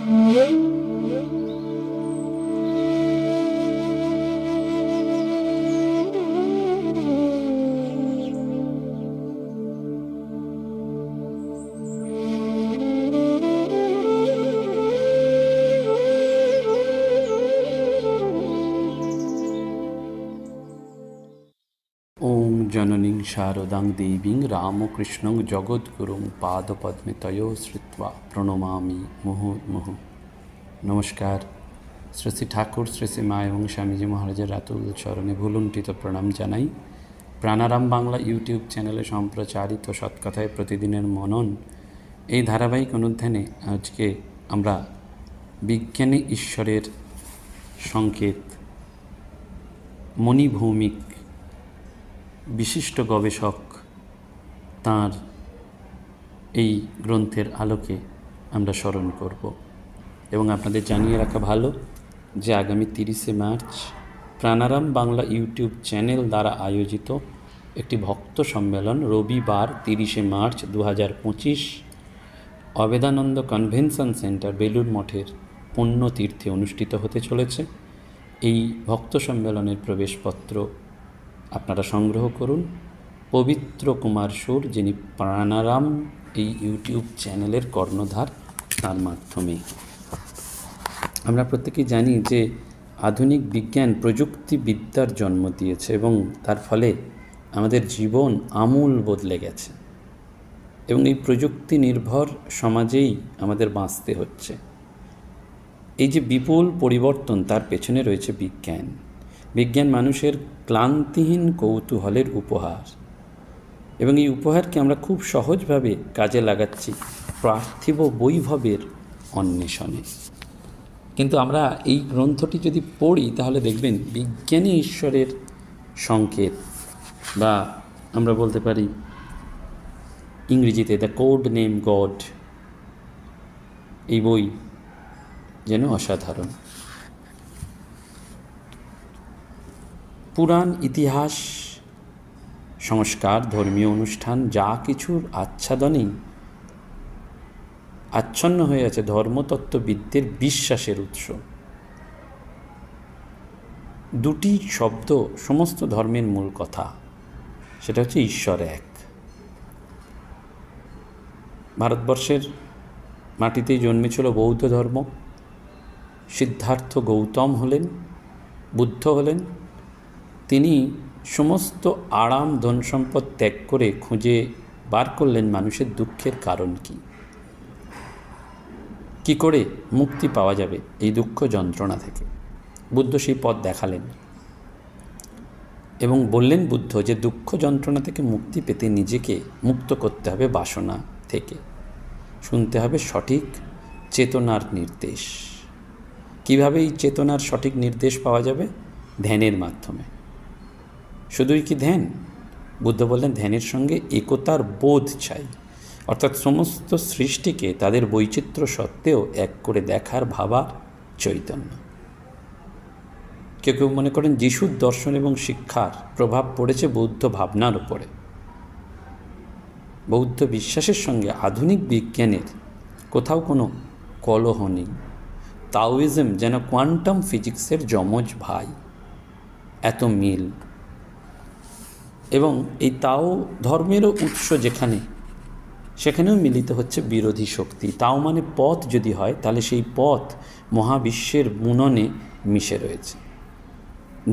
ওম জননীং শারদাং দেবীং রামকৃষ্ণং জগদ্গুরুং পাদপদ্মে তয়ো শ্রুত্বা প্রণমামি মুহুর্মুহুঃ। নমস্কার। শ্রী শ্রী ঠাকুর, শ্রী শ্রী মা এবং স্বামীজি মহারাজের রাতুল চরণে ভুলুণ্ঠিত প্রণাম জানাই। প্রাণারাম বাংলা ইউটিউব চ্যানেলে সম্প্রচারিত সৎকথায় প্রতিদিনের মনন এই ধারাবাহিক অনুধ্যানে আজকে আমরা বিজ্ঞানে ঈশ্বরের সংকেত মণি ভৌমিক বিশিষ্ট গবেষক তাঁর এই গ্রন্থের আলোকে আমরা স্মরণ করব এবং আপনাদের জানিয়ে রাখা ভালো যে আগামী 30শে মার্চ প্রাণারাম বাংলা ইউটিউব চ্যানেল দ্বারা আয়োজিত একটি ভক্ত সম্মেলন রবিবার 30শে মার্চ 2025 অবেদানন্দ কনভেনশন সেন্টার বেলুড় মঠের পুণ্যতীর্থে অনুষ্ঠিত হতে চলেছে। এই ভক্ত সম্মেলনের প্রবেশপত্র আপনারা সংগ্রহ করুন পবিত্র কুমার সুর, যিনি প্রাণারাম এই ইউটিউব চ্যানেলের কর্ণধার, তার মাধ্যমে। আমরা প্রত্যেকেই জানি যে আধুনিক বিজ্ঞান প্রযুক্তিবিদ্যার জন্ম দিয়েছে এবং তার ফলে আমাদের জীবন আমূল বদলে গেছে এবং এই প্রযুক্তি নির্ভর সমাজেই আমাদের বাঁচতে হচ্ছে। এই যে বিপুল পরিবর্তন, তার পেছনে রয়েছে বিজ্ঞান। বিজ্ঞান মানুষের ক্লান্তিহীন কৌতূহলের উপহার এবং এই উপহারকে আমরা খুব সহজভাবে কাজে লাগাচ্ছি পার্থিব বৈভবের অন্বেষণে। কিন্তু আমরা এই গ্রন্থটি যদি পড়ি তাহলে দেখবেন বিজ্ঞানী ঈশ্বরের সংকেত, বা আমরা বলতে পারি ইংরেজিতে দ্য কোড নেম গড, এই বই যেন অসাধারণ। পুরাণ, ইতিহাস, সংস্কার, ধর্মীয় অনুষ্ঠান যা কিছুর আচ্ছাদনেই আচ্ছন্ন হয়ে আছে ধর্মতত্ত্ববিদদের বিশ্বাসের উৎস। দুটি শব্দ সমস্ত ধর্মের মূল কথা, সেটা হচ্ছে ঈশ্বর এক। ভারতবর্ষের মাটিতেই জন্মেছিল বৌদ্ধ ধর্ম। সিদ্ধার্থ গৌতম হলেন, বুদ্ধ হলেন। তিনি সমস্ত আরাম ধন সম্পদ ত্যাগ করে খুঁজে বার করলেন মানুষের দুঃখের কারণ কি করে মুক্তি পাওয়া যাবে এই দুঃখ যন্ত্রণা থেকে। বুদ্ধ সেই পথ দেখালেন এবং বললেন বুদ্ধ যে দুঃখ যন্ত্রণা থেকে মুক্তি পেতে নিজেকে মুক্ত করতে হবে বাসনা থেকে, শুনতে হবে সঠিক চেতনার নির্দেশ। কিভাবে এই চেতনার সঠিক নির্দেশ পাওয়া যাবে? ধ্যানের মাধ্যমে। শুধুই কি ধ্যান? বুদ্ধ বললেন ধ্যানের সঙ্গে একতার বোধ চাই, অর্থাৎ সমস্ত সৃষ্টিকে তাদের বৈচিত্র্য সত্ত্বেও এক করে দেখার ভাবার চৈতন্য। কেউ কেউ মনে করেন যিশুর দর্শন এবং শিক্ষার প্রভাব পড়েছে বৌদ্ধ ভাবনার উপরে। বৌদ্ধ বিশ্বাসের সঙ্গে আধুনিক বিজ্ঞানের কোথাও কোনো কলহ নেই। তাওইজম যেন কোয়ান্টাম ফিজিক্সের যমজ ভাই, এত মিল। এবং এই তাও ধর্মেরও উৎস যেখানে, সেখানেও মিলিত হচ্ছে বিরোধী শক্তি। তাও মানে পথ যদি হয়, তাহলে সেই পথ মহাবিশ্বের বুননে মিশে রয়েছে।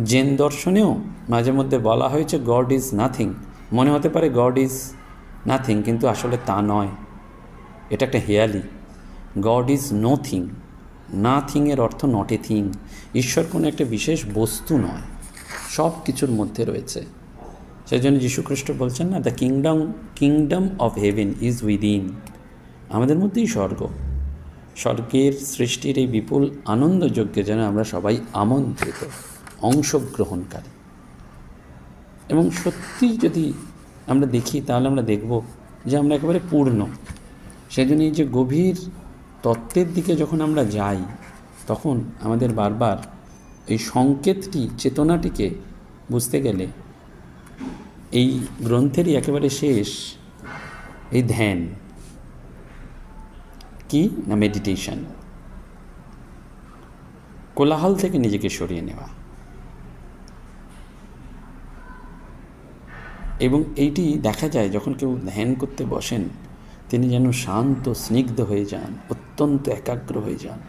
জেন দর্শনেও মাঝে মধ্যে বলা হয়েছে গড ইজ নাথিং। মনে হতে পারে গড ইজ নাথিং, কিন্তু আসলে তা নয়, এটা একটা হেয়ালি। God is নোথিং। নাথিংয়ের অর্থ নট এ থিং। ঈশ্বর কোনো একটা বিশেষ বস্তু নয়, সব কিছুর মধ্যে রয়েছে। সেই জন্য যীশুখ্রিস্ট বলছেন না, the kingdom of haven is within. আমাদের মধ্যেই স্বর্গ। স্বর্গের সৃষ্টির এই বিপুল আনন্দযজ্ঞে যেন আমরা সবাই আমন্ত্রিত, অংশগ্রহণকারী। এবং সত্যি যদি আমরা দেখি তাহলে আমরা দেখব যে আমরা একেবারে পূর্ণ। সেই জন্য এই যে গভীর তত্ত্বের দিকে যখন আমরা যাই, তখন আমাদের বারবার এই সংকেতটি, চেতনাটিকে বুঝতে গেলে এই গ্রন্থেরই একেবারে শেষ এই ধ্যান কি না, মেডিটেশন। কোলাহল থেকে নিজেকে সরিয়ে নেওয়া। এবং এইটি দেখা যায় যখন কেউ ধ্যান করতে বসেন, তিনি যেন শান্ত স্নিগ্ধ হয়ে যান, অত্যন্ত একাগ্র হয়ে যান।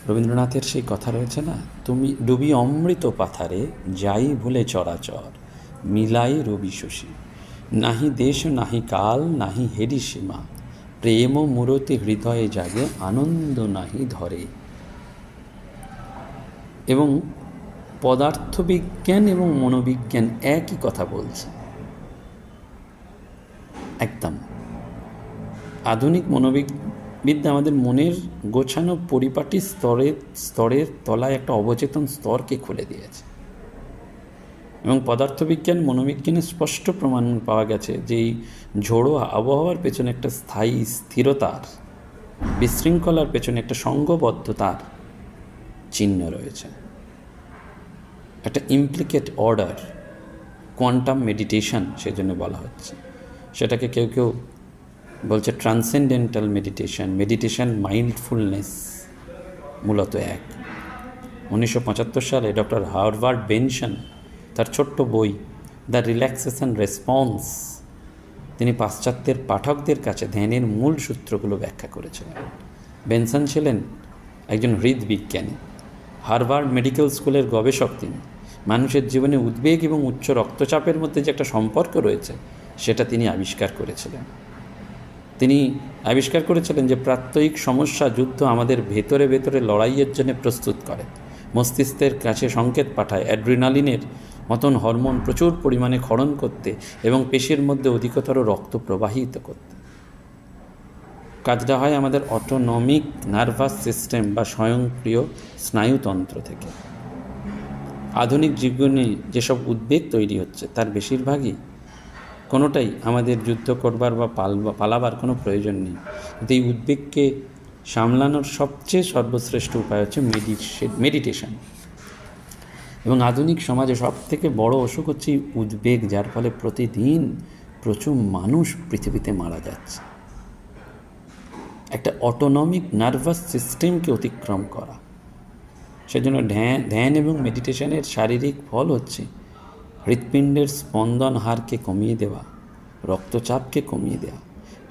রবীন্দ্রনাথের সেই কথা রয়েছে না, তুমি ডুবি অমৃত পাথারে, যাই ভুলে চরাচর, মিলাই রবি শশী, নাহি দেশ নাহি কাল নাহি হেরি সীমা, প্রেম মূরতি হৃদয়ে জাগে, আনন্দ নাহি ধরে। এবং পদার্থবিজ্ঞান এবং মনোবিজ্ঞান একই কথা বলছে একদম। আধুনিক মনোবিদ্যা আমাদের মনের গোছানো পরিপাটি স্তরের তলায় একটা অবচেতন স্তরকে খুলে দিয়েছে। এবং পদার্থবিজ্ঞান মনোবিজ্ঞানে স্পষ্ট প্রমাণ পাওয়া গেছে যে এই ঝোড়ো আবহাওয়ার পেছনে একটা স্থায়ী স্থিরতার, বিশৃঙ্খলার পেছনে একটা সংঘবদ্ধতার চিহ্ন রয়েছে, একটা ইমপ্লিকেট অর্ডার, কোয়ান্টাম মেডিটেশন সেজন্য বলা হচ্ছে। সেটাকে কেউ কেউ বলছে ট্রান্সেন্ডেন্টাল মেডিটেশন মাইন্ডফুলনেস মূলত এক। 1975 সালে ডক্টর হার্ভার্ড বেনসন তার ছোট্ট বই দ্য রিল্যাক্সেশন রেসপন্স, তিনি পাশ্চাত্যের পাঠকদের কাছে ধ্যানের মূল সূত্রগুলো ব্যাখ্যা করেছিলেন। বেনসন ছিলেন একজন হৃদবিজ্ঞানী, হার্ভার্ড মেডিকেল স্কুলের গবেষক। তিনি মানুষের জীবনে উদ্বেগ এবং উচ্চ রক্তচাপের মধ্যে যে একটা সম্পর্ক রয়েছে সেটা তিনি আবিষ্কার করেছিলেন। তিনি আবিষ্কার করেছিলেন যে প্রাত্যহিক সমস্যা, যুদ্ধ আমাদের ভেতরে ভেতরে লড়াইয়ের জন্য প্রস্তুত করে, মস্তিষ্কের কাছে সংকেত পাঠায় অ্যাড্রিনালিনের মতন হরমোন প্রচুর পরিমাণে ক্ষরণ করতে এবং পেশির মধ্যে অধিকতর রক্ত প্রবাহিত করতে। কাজটা হয় আমাদের অটোনমিক নার্ভাস সিস্টেম বা স্বয়ংক্রিয় স্নায়ুতন্ত্র থেকে। আধুনিক জীবনে যেসব উদ্বেগ তৈরি হচ্ছে তার বেশিরভাগই কোনোটাই আমাদের যুদ্ধ করবার বা পালাবার কোনো প্রয়োজন নেই, কিন্তু এই উদ্বেগকে সামলানোর সবচেয়ে সর্বশ্রেষ্ঠ উপায় হচ্ছে মেডিটেশন। এবং আধুনিক সমাজে সবথেকে বড় অসুখ হচ্ছে উদ্বেগ, যার ফলে প্রতিদিন প্রচুর মানুষ পৃথিবীতে মারা যাচ্ছে। একটা অটোনমিক নার্ভাস সিস্টেমকে অতিক্রম করা, সেজন্য ধ্যান এবং মেডিটেশনের শারীরিক ফল হচ্ছে হৃৎপিণ্ডের স্পন্দন হারকে কমিয়ে দেওয়া, রক্তচাপকে কমিয়ে দেওয়া,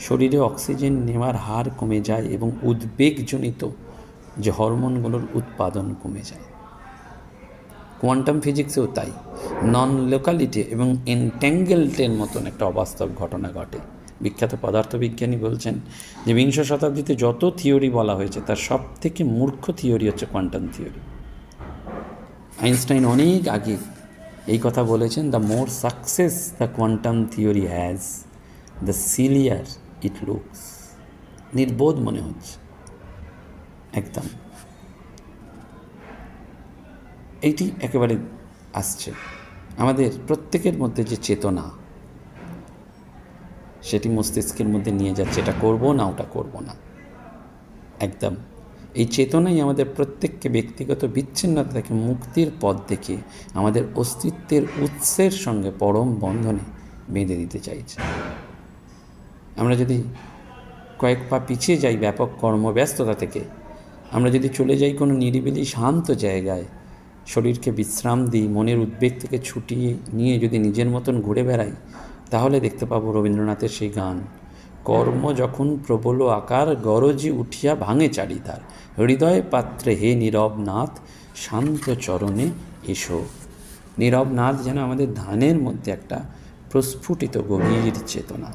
শরীরে অক্সিজেন নেওয়ার হার কমে যায় এবং উদ্বেগজনিত যে হরমোনগুলোর উৎপাদন কমে যায়। কোয়ান্টাম ফিজিক্সেও তাই নন লোকালিটি এবং এনট্যাঙ্গেলটের মতন একটা অবাস্তব ঘটনা ঘটে। বিখ্যাত পদার্থবিজ্ঞানী বলছেন যে বিংশ শতাব্দীতে যত থিওরি বলা হয়েছে তার সব থেকে মূর্খ থিওরি হচ্ছে কোয়ান্টাম থিওরি। আইনস্টাইন অনেক আগে এই কথা বলেছেন, the more success the quantum theory has, the sillier it looks. নির্বোধ মনে হচ্ছে একদম। এইটি একেবারে আসছে আমাদের প্রত্যেকের মধ্যে যে চেতনা, সেটি মস্তিষ্কের মধ্যে নিয়ে যাচ্ছে, এটা করবো না ওটা করবো না একদম। এই চেতনাই আমাদের প্রত্যেককে ব্যক্তিগত বিচ্ছিন্নতা থেকে মুক্তির পথ দেখিয়ে আমাদের অস্তিত্বের উৎসের সঙ্গে পরম বন্ধনে বেঁধে দিতে চাইছে। আমরা যদি কয়েক পা পিছিয়ে যাই ব্যাপক কর্মব্যস্ততা থেকে, আমরা যদি চলে যাই কোনো নিরিবিলি শান্ত জায়গায়, শরীরকে বিশ্রাম দিই, মনের উদ্বেগ থেকে ছুটিয়ে নিয়ে যদি নিজের মতন ঘুরে বেড়াই, তাহলে দেখতে পাবো রবীন্দ্রনাথের সেই গান, কর্ম যখন প্রবল আকার, গরজি উঠিয়া ভাঙে চারিধার, হৃদয় পাত্রে হে নীরবনাথ, শান্ত চরণে এসো। নীরবনাথ যেন আমাদের ধ্যানের মধ্যে একটা প্রস্ফুটিত গভীর চেতনা।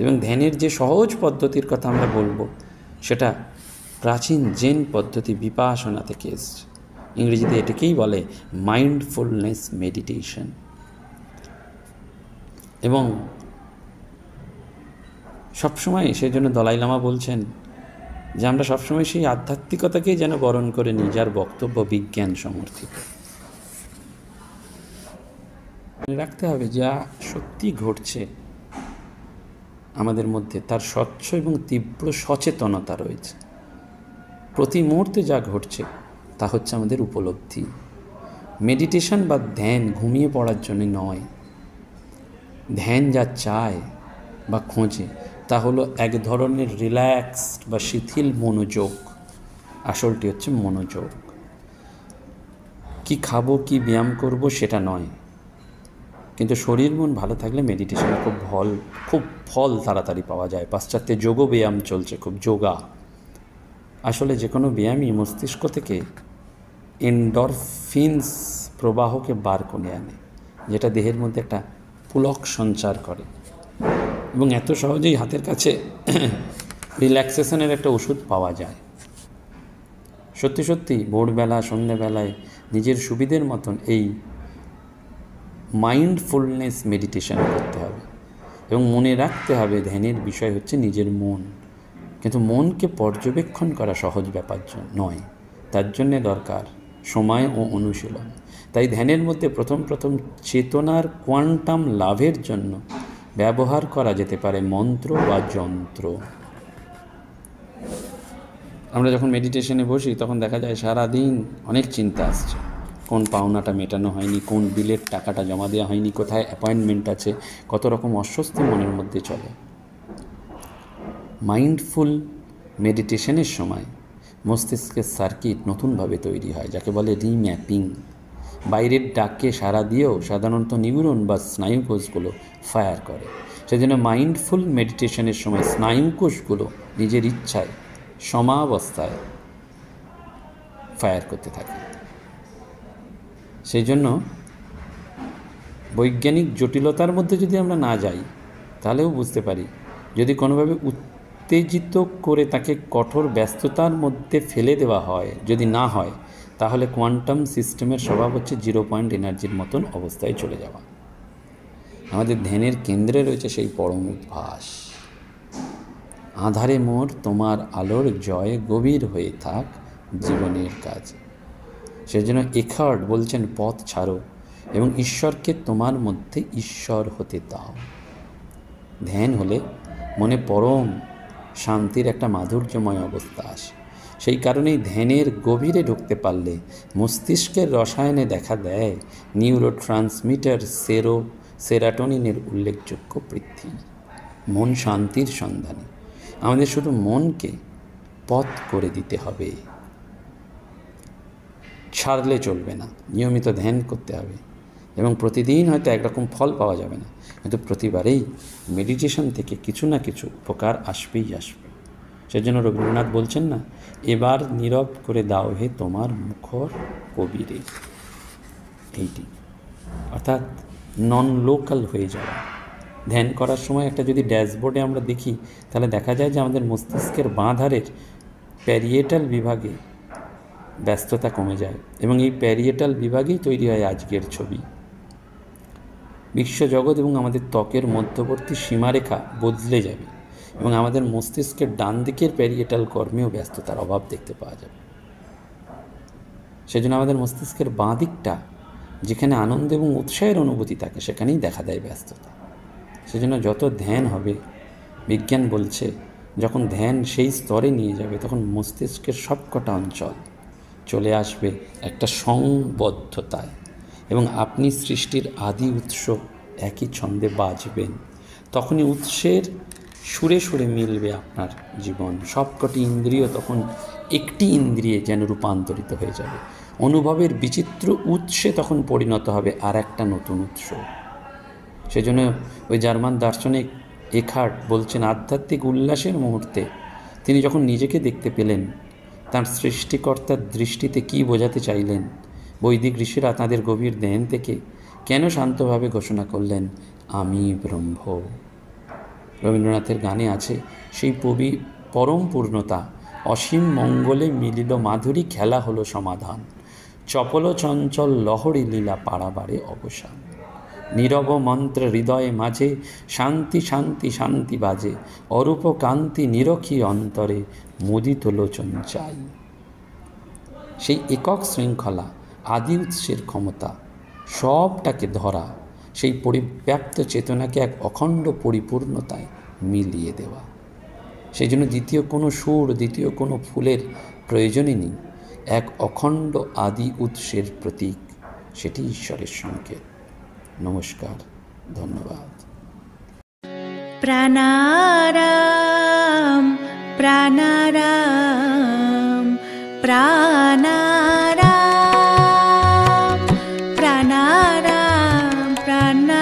এবং ধ্যানের যে সহজ পদ্ধতির কথা আমরা বলবো, সেটা প্রাচীন জেন পদ্ধতি বিপাসনা থেকে এসছে। ইংরেজিতে এটাকেই বলে মাইন্ডফুলনেস মেডিটেশন। এবং সবসময় সেই জন্য দলাই লামা বলছেন যে আমরা সবসময় সেই আধ্যাত্মিকতাকেই যেন বরণ করে নিই যার বক্তব্য বিজ্ঞান সমর্থিত। মনে রাখতে হবে যা সত্যি ঘটছে আমাদের মধ্যে তার স্বচ্ছ এবং তীব্র সচেতনতা রয়েছে। প্রতি মুহূর্তে যা ঘটছে তা হচ্ছে আমাদের উপলব্ধি। মেডিটেশন বা ধ্যান ঘুমিয়ে পড়ার জন্য নয়। ধ্যান যা চায় বা খোঁজে তা হলো এক ধরনের রিল্যাক্সড বা শিথিল মনোযোগ, আসলটি হচ্ছে মনোযোগ। কি খাবো, কি ব্যায়াম করব সেটা নয়, কিন্তু শরীর মন ভালো থাকলে মেডিটেশনে খুব ফল তাড়াতাড়ি পাওয়া যায়। পাশ্চাত্যে যোগ ব্যায়াম চলছে, খুব যোগা। আসলে যে কোনো ব্যায়ামই মস্তিষ্ক থেকে এন্ডরফিনস প্রবাহকে বার করে আনে, যেটা দেহের মধ্যে একটা পুলক সঞ্চার করে, এবং এত সহজেই হাতের কাছে রিল্যাক্সেশনের একটা ওষুধ পাওয়া যায়। সত্যি সত্যি ভোরবেলা সন্ধ্যেবেলায় নিজের সুবিধের মতন এই মাইন্ডফুলনেস মেডিটেশন করতে হবে, এবং মনে রাখতে হবে ধ্যানের বিষয় হচ্ছে নিজের মন। কিন্তু মনকে পর্যবেক্ষণ করা সহজ ব্যাপার নয়, তার জন্যে দরকার সময় ও অনুশীলন। তাই ধ্যানের মধ্যে প্রথম চেতনার কোয়ান্টাম লাভের জন্য ব্যবহার করা যেতে পারে মন্ত্র বা যন্ত্র। আমরা যখন মেডিটেশনে বসি তখন দেখা যায় সারাদিন অনেক চিন্তা আসছে, কোন পাওনাটা মেটানো হয়নি, কোন বিলের টাকাটা জমা দেওয়া হয়নি, কোথায় অ্যাপয়েন্টমেন্ট আছে, কত রকম অস্বস্তি মনের মধ্যে চলে। মাইন্ডফুল মেডিটেশনের সময় মস্তিষ্কের সার্কিট নতুনভাবে তৈরি হয়, যাকে বলে রিম্যাপিং। বাইরের ডাকে সাড়া দিয়েও সাধারণত নিউরন বা স্নায়ুকোষগুলো ফায়ার করে। সেজন্য মাইন্ডফুল মেডিটেশনের সময় স্নায়ুকোষগুলো নিজের ইচ্ছায় সমাবস্থায় ফায়ার করতে থাকে। সেই জন্য বৈজ্ঞানিক জটিলতার মধ্যে যদি আমরা না যাই, তাহলেও বুঝতে পারি যদি কোনোভাবে উত্তেজিত করে তাকে কঠোর ব্যস্ততার মধ্যে ফেলে দেওয়া হয়, যদি না হয়, তাহলে কোয়ান্টাম সিস্টেমের স্বভাব হচ্ছে 0 পয়েন্ট এনার্জির মতন অবস্থায় চলে যাওয়া। আমাদের ধ্যানের কেন্দ্রে রয়েছে সেই পরম উদ্ভাস। আঁধারে মোর তোমার আলোর জয় গভীর হয়ে থাক জীবনের কাজ। সেজন্য এখার্ড বলছেন পথ ছাড়ো এবং ঈশ্বরকে তোমার মধ্যে ঈশ্বর হতে দাও। ধ্যান হলে মনে পরম শান্তির একটা মাধুর্যময় অবস্থা আসে। সেই কারণেই ধ্যানের গভীরে ঢুকতে পারলে মস্তিষ্কের রসায়নে দেখা দেয় নিউরো ট্রান্সমিটার সেরাটোনিনের উল্লেখযোগ্য বৃদ্ধি। মন শান্তির সন্ধানে। আমাদের শুধু মনকে পথ করে দিতে হবে, ছাড়লে চলবে না। নিয়মিত ধ্যান করতে হবে, এবং প্রতিদিন হয়তো একরকম ফল পাওয়া যাবে না, কিন্তু প্রতিবারেই মেডিটেশন থেকে কিছু না কিছু উপকার আসবেই আসবে। সেজন্য রবীন্দ্রনাথ বলছেন না, এবার নীরব করে দাও হে তোমার মুখর কবিরে। এইটি অর্থাৎ নন লোকাল হয়ে যাওয়া। ধ্যান করার সময় একটা যদি ড্যাশবোর্ডে আমরা দেখি, তাহলে দেখা যায় যে আমাদের মস্তিষ্কের বাঁ ধারের প্যারিয়েটাল বিভাগে ব্যস্ততা কমে যায়, এবং এই প্যারিয়েটাল বিভাগেই তৈরি হয় আজকের ছবি। বিশ্বজগৎ এবং আমাদের ত্বকের মধ্যবর্তী সীমারেখা বদলে যাবে, এবং আমাদের মস্তিষ্কের ডান দিকের প্যারিয়েটাল কর্মেও ব্যস্ততার অভাব দেখতে পাওয়া যাবে। সেজন্য আমাদের মস্তিষ্কের বাঁ দিকটা, যেখানে আনন্দ এবং উৎসাহের অনুভূতি থাকে, সেখানেই দেখা দেয় ব্যস্ততা। সেজন্য যত ধ্যান হবে, বিজ্ঞান বলছে যখন ধ্যান সেই স্তরে নিয়ে যাবে, তখন মস্তিষ্কের সবকটা অঞ্চল চলে আসবে একটা সংবদ্ধতায়, এবং আপনি সৃষ্টির আদি উৎস একই ছন্দে বাজবেন। তখনই উৎসের সুরে সুরে মিলবে আপনার জীবন। সবকটি ইন্দ্রিয় তখন একটি ইন্দ্রিয়ে যেন রূপান্তরিত হয়ে যাবে। অনুভবের বিচিত্র উৎসে তখন পরিণত হবে আর একটা নতুন উৎস। সেজন্য ওই জার্মান দার্শনিক এখার্ড বলছেন, আধ্যাত্মিক উল্লাসের মুহূর্তে তিনি যখন নিজেকে দেখতে পেলেন, তাঁর সৃষ্টিকর্তার দৃষ্টিতে কি বোঝাতে চাইলেন, বৈদিক ঋষিরা তাঁদের গভীর ধ্যান থেকে কেন শান্তভাবে ঘোষণা করলেন, আমি ব্রহ্ম। রবীন্দ্রনাথের গানে আছে সেই পরম পূর্ণতা, অসীম মঙ্গলে মিলিল মাধুরী, খেলা হলো সমাধান, চপল চঞ্চল লহরী লীলা পাড়াবারে অবসান। নীরব মন্ত্র হৃদয়ে মাঝে শান্তি শান্তি শান্তি বাজে, অরূপ কান্তি নিরখী অন্তরে মুদিত লোচন চাই। সেই একক শৃঙ্খলা, আদি উৎসের ক্ষমতা, সবটাকে ধরা, সেই পরিব্যাপ্ত চেতনাকে এক অখণ্ড পরিপূর্ণতায় মিলিয়ে দেওয়া। সেই জন্য দ্বিতীয় কোনো সুর, দ্বিতীয় কোনো ফুলের প্রয়োজনই নেই। এক অখণ্ড আদি উৎসের প্রতীক, সেটি ঈশ্বরের সংকেত। নমস্কার, ধন্যবাদ। প্রাণারাম প্রাণারাম জানা